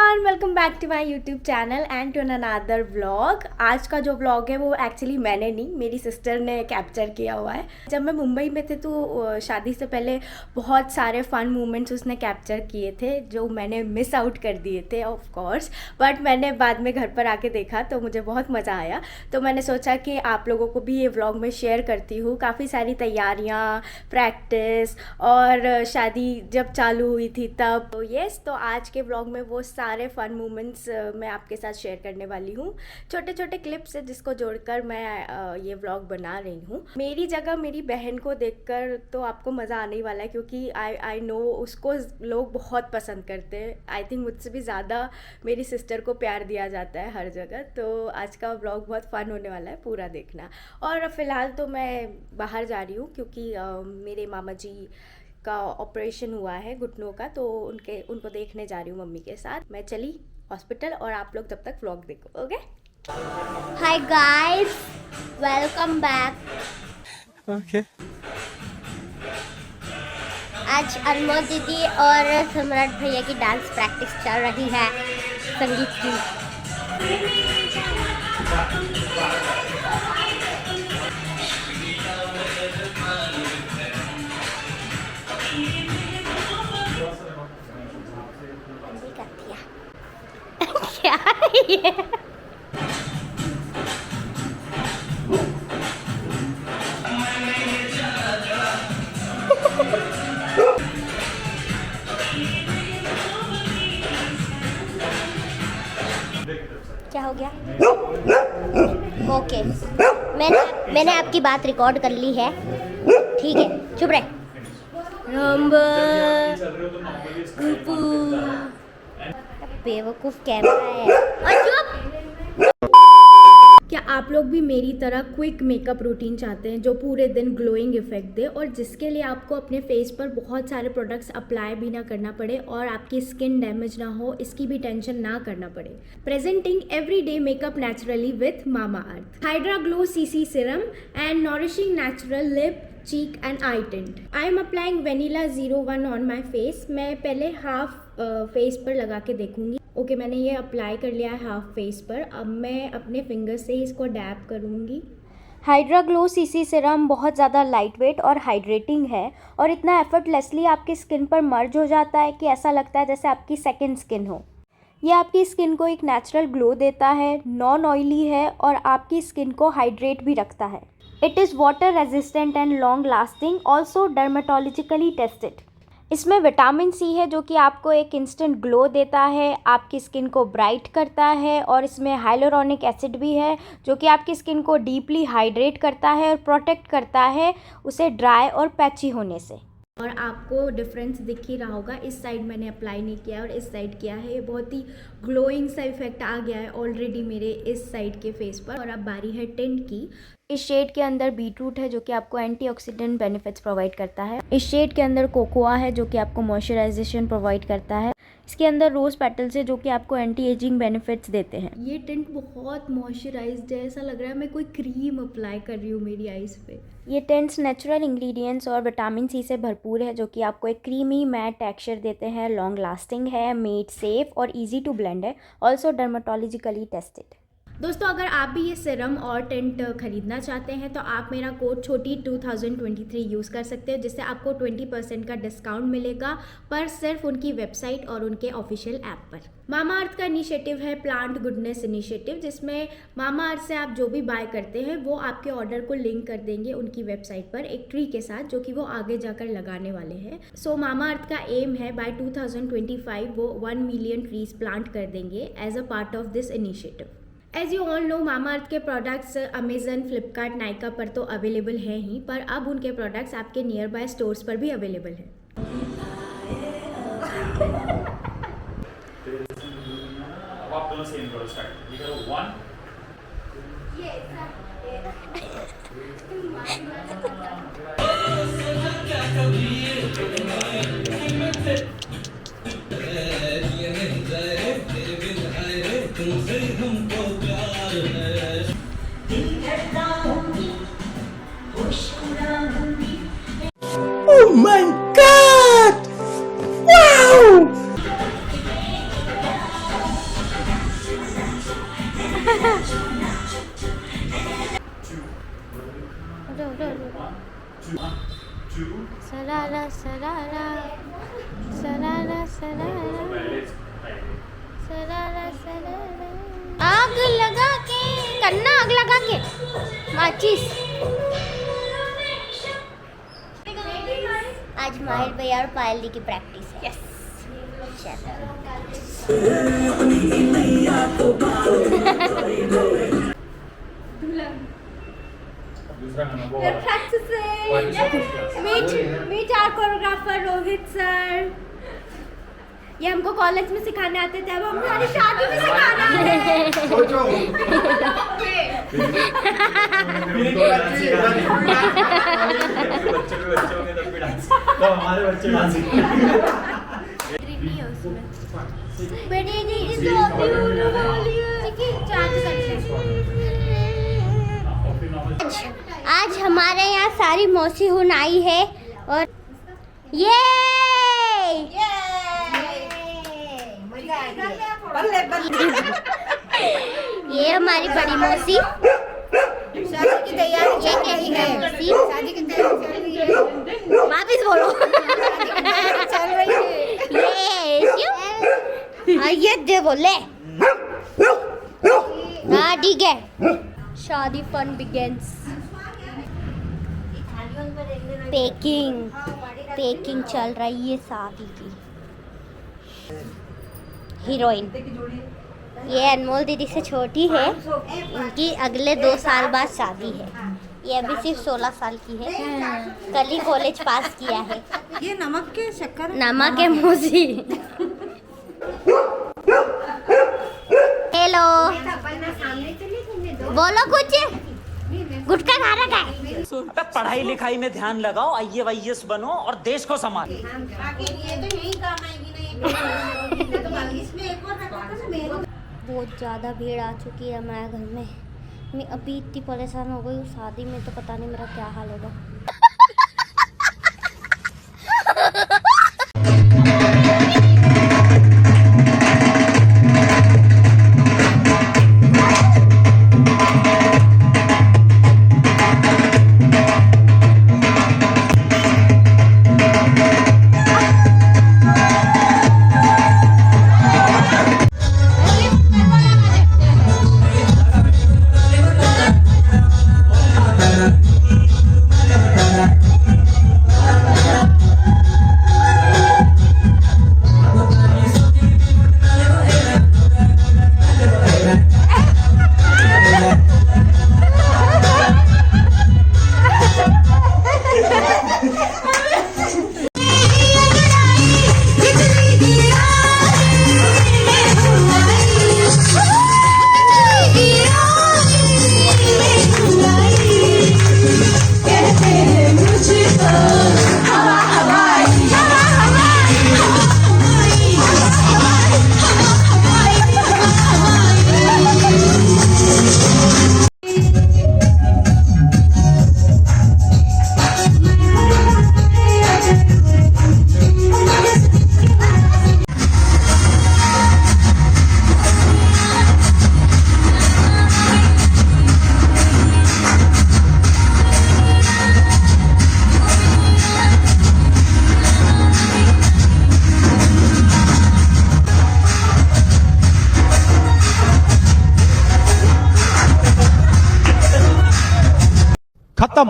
Everyone, welcome back to my YouTube channel and to another vlog. आज का जो vlog है वो एक्चुअली मैंने नहीं, मेरी सिस्टर ने कैप्चर किया हुआ है। जब मैं मुंबई में थे तो शादी से पहले बहुत सारे फ़न मोमेंट्स उसने कैप्चर किए थे जो मैंने मिस आउट कर दिए थे ऑफ कोर्स। बट मैंने बाद में घर पर आके देखा तो मुझे बहुत मज़ा आया, तो मैंने सोचा कि आप लोगों को भी ये व्लॉग में शेयर करती हूँ। काफ़ी सारी तैयारियाँ, प्रैक्टिस और शादी जब चालू हुई थी तब। तो यस, तो आज के व्लॉग में वो सारे फ़न मोमेंट्स मैं आपके साथ शेयर करने वाली हूँ। छोटे छोटे क्लिप्स है जिसको जोड़कर मैं ये व्लॉग बना रही हूँ। मेरी जगह मेरी बहन को देखकर तो आपको मज़ा आने ही वाला है, क्योंकि आई नो उसको लोग बहुत पसंद करते हैं। आई थिंक मुझसे भी ज़्यादा मेरी सिस्टर को प्यार दिया जाता है हर जगह। तो आज का व्लॉग बहुत फ़न होने वाला है, पूरा देखना। और फ़िलहाल तो मैं बाहर जा रही हूँ क्योंकि मेरे मामा जी का ऑपरेशन हुआ है घुटनों का, तो उनको देखने जा रही हूँ मम्मी के साथ। मैं चली हॉस्पिटल और आप लोग जब तक व्लॉग देखो। Okay, hi guys, welcome back. Okay. आज अनमोल दीदी और सम्राट भैया की डांस प्रैक्टिस चल रही है, संगीत की। क्या है ये? क्या हो गया? ओके, मैंने आपकी बात रिकॉर्ड कर ली है, ठीक है, चुप रहे। बेवकूफ कैमरा है। और चुप। क्या आप लोग भी मेरी तरह क्विक मेकअप रूटीन चाहते हैं जो पूरे दिन ग्लोइंग इफेक्ट दे, और जिसके लिए आपको अपने फेस पर बहुत सारे प्रोडक्ट्स अप्लाई भी ना करना पड़े और आपकी स्किन डैमेज ना हो, इसकी भी टेंशन ना करना पड़े? Presenting everyday makeup naturally with mama earth hydra glow CC serum and nourishing natural lip, cheek and I tint. I am applying vanilla 01 on my face. मैं पहले हाफ फेस पर लगा के देखूंगी। ओके, मैंने ये अप्लाई कर लिया है हाफ फेस पर। अब मैं अपने फिंगर से ही इसको डैप करूंगी। हाइड्रा ग्लो सीसी सीरम बहुत ज़्यादा लाइट वेट और हाइड्रेटिंग है, और इतना एफर्टलेसली आपकी स्किन पर मर्ज हो जाता है कि ऐसा लगता है जैसे आपकी सेकंड स्किन हो। ये आपकी स्किन को एक नेचुरल ग्लो देता है, नॉन ऑयली है और आपकी स्किन को हाइड्रेट भी रखता है। It is water resistant and long lasting, also dermatologically tested. इसमें विटामिन सी है जो कि आपको एक इंस्टेंट ग्लो देता है, आपकी स्किन को ब्राइट करता है, और इसमें हाइलोरोनिक एसिड भी है जो कि आपकी स्किन को डीपली हाइड्रेट करता है और प्रोटेक्ट करता है उसे ड्राई और पैची होने से। और आपको डिफरेंस दिख ही रहा होगा, इस साइड मैंने अप्लाई नहीं किया और इस साइड किया है। ये बहुत ही ग्लोइंग सा इफेक्ट आ गया है ऑलरेडी मेरे इस साइड के फेस पर। और अब बारी है टिंट की। इस शेड के अंदर बीटरूट है जो कि आपको एंटीऑक्सीडेंट बेनिफिट्स प्रोवाइड करता है। इस शेड के अंदर कोकोआ है जो कि आपको मॉइस्चराइजेशन प्रोवाइड करता है। इसके अंदर रोज पेटल्स है जो कि आपको एंटी एजिंग बेनिफिट्स देते हैं। ये टिंट बहुत मॉइस्चराइज्ड है, ऐसा लग रहा है मैं कोई क्रीम अप्लाई कर रही हूँ मेरी आईज पे। ये टिंट्स नेचुरल इंग्रेडिएंट्स और विटामिन सी से भरपूर है जो कि आपको एक क्रीमी मैट टेक्सचर देते हैं, लॉन्ग लास्टिंग है, मेड सेफ और इजी टू ब्लेंड है, ऑल्सो डर्मेटोलॉजिकली टेस्टेड। दोस्तों, अगर आप भी ये सीरम और टिंट खरीदना चाहते हैं तो आप मेरा कोड छोटी 2023 यूज़ कर सकते हैं, जिससे आपको 20% का डिस्काउंट मिलेगा, पर सिर्फ उनकी वेबसाइट और उनके ऑफिशियल ऐप पर। मामा अर्थ का इनिशिएटिव है प्लांट गुडनेस इनिशिएटिव, जिसमें मामा अर्थ से आप जो भी बाय करते हैं वो आपके ऑर्डर को लिंक कर देंगे उनकी वेबसाइट पर एक ट्री के साथ, जो कि वो आगे जाकर लगाने वाले हैं। सो मामा अर्थ का एम है बाय 2025 वो 1 मिलियन ट्रीज प्लांट कर देंगे as a part of this initiative. As you all know, Mamaearth के प्रोडक्ट्स अमेजन, फ्लिपकार्ट, नाइका पर तो अवेलेबल हैं ही, पर अब उनके प्रोडक्ट्स आपके नियर बाय स्टोर्स पर भी अवेलेबल हैं। आप दोनों सेम करो, स्टार्ट। ये करो 1 Oh my God! Wow! सरारा सरारा सरारा सरारा पहले टाइम सरारा सरारा। आग लगा के करना, आग लगा के माचिस। आज माहिर भैया और पायल दी की प्रैक्टिस है। यस दूसरा गाना वो meet our choreographer Rohit sir, ये हमको कॉलेज में सिखाने आते थे, अब हम हमारी शादी में सिखाने आते हैं। हमारे बच्चे डांस आज हमारे यहाँ सारी मौसी हुन आई है और ये हमारी बड़ी मौसी शादी की तैयारी, ये कैसी है मौसी? शादी की तैयारी वापिस बोलो। चल रही है ये दे बोले। हाँ ठीक है, शादी फन बिगेन्स। पैकिंग चल रही है शादी की। हीरोइन ये अनमोल दीदी से छोटी है, इनकी अगले 2 साल बाद शादी है। ये अभी सिर्फ 16 साल की है, कल ही कॉलेज पास किया है। ये नमक के शक्कर नमक है मौसी। हेलो बोलो कुछ, गुटखा खा रखा है। पढ़ाई लिखाई में ध्यान लगाओ, IAS बनो और देश को संभालो। बहुत ज़्यादा भीड़ आ चुकी है हमारे घर में। मैं अभी इतनी परेशान हो गई हूँ, शादी में तो पता नहीं मेरा क्या हाल होगा। खत्म।